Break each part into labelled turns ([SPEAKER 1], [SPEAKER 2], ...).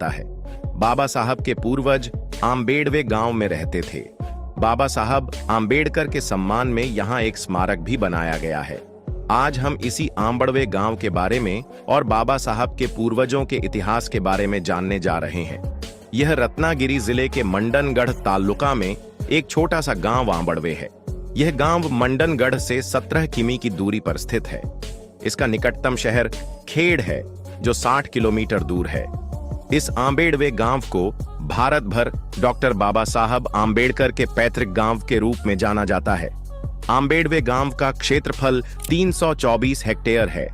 [SPEAKER 1] जाता है। बाबा साहब के पूर्वज आंबेडवे गांव में रहते थे। बाबा साहब आंबेडकर के सम्मान में यहाँ एक स्मारक भी बनाया गया है। आज हम इसी आंबेडवे गांव के बारे में और बाबा साहब के पूर्वजों के इतिहास के बारे में जानने जा रहे हैं। यह रत्नागिरी जिले के मंडनगढ़ तालुका में एक छोटा सा गांव आंबेडवे है। यह गांव मंडनगढ़ से 17 किमी की दूरी पर स्थित है। इसका निकटतम शहर खेड़ है जो 60 किलोमीटर दूर है। इस आंबेडवे गांव को भारत भर डॉक्टर बाबा साहब आंबेडकर के पैतृक गांव के रूप में जाना जाता है। आंबेडवे गांव का क्षेत्रफल 324 हेक्टेयर है।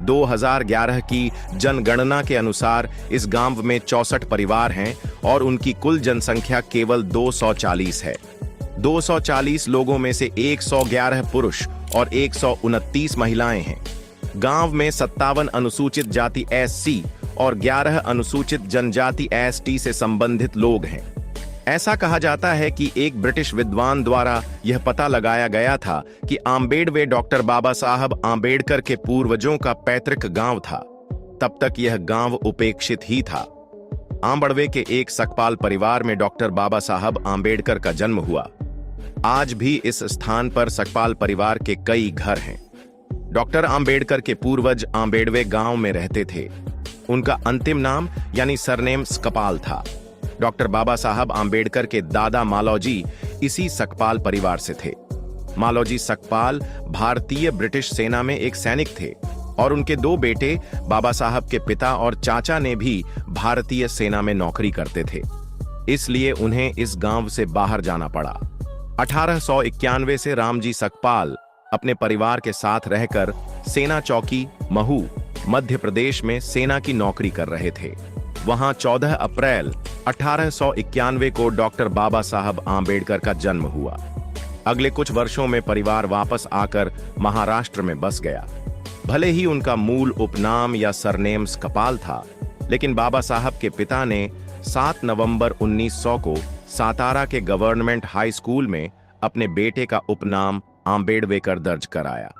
[SPEAKER 1] 2011 की जनगणना के अनुसार इस गांव में 64 परिवार हैं और उनकी कुल जनसंख्या केवल 240 है। 240 लोगों में से 111 पुरुष और 129 महिलाएं हैं। गांव में 57 अनुसूचित जाति SC और 11 अनुसूचित जनजाति ST से संबंधित लोग हैं। ऐसा कहा जाता है कि एक ब्रिटिश विद्वान द्वारा यह पता लगाया गया था कि आंबेडवे डॉक्टर बाबा साहब आंबेडकर के पूर्वजों का पैतृक गांव था। तब तक यह गांव उपेक्षित ही था। आंबेडवे के एक सकपाल परिवार में डॉक्टर बाबा साहब आंबेडकर का जन्म हुआ। आज भी इस स्थान पर सकपाल परिवार के कई घर हैं। डॉक्टर आंबेडकर के पूर्वज आंबेडवे गांव में रहते थे। उनका अंतिम नाम यानी सरनेम सकपाल था। डॉक्टर बाबा साहब आंबेडकर के दादा मालौजी इसी सकपाल परिवार से थे। मालौजी सकपाल भारतीय ब्रिटिश सेना में एक सैनिक थे और उनके 2 बेटे बाबा साहब के पिता और चाचा ने भी भारतीय सेना में नौकरी करते थे। इसलिए उन्हें इस गांव से बाहर जाना पड़ा। 1891 से रामजी सकपाल अपने परिवार के साथ रहकर सेना चौकी महू मध्य प्रदेश में सेना की नौकरी कर रहे थे। वहां 14 अप्रैल 1891 को डॉक्टर बाबा साहब आंबेडकर का जन्म हुआ। अगले कुछ वर्षों में परिवार वापस आकर महाराष्ट्र में बस गया। भले ही उनका मूल उपनाम या सरनेम सकपाल था, लेकिन बाबा साहब के पिता ने 7 नवंबर 1900 को सातारा के गवर्नमेंट हाई स्कूल में अपने बेटे का उपनाम आंबेडवेकर दर्ज कराया,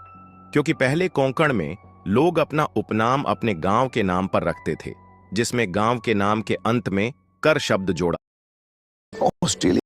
[SPEAKER 1] क्योंकि पहले कोंकण में लोग अपना उपनाम अपने गांव के नाम पर रखते थे, जिसमें गांव के नाम के अंत में कर शब्द जोड़ा।
[SPEAKER 2] ऑस्ट्रेलिया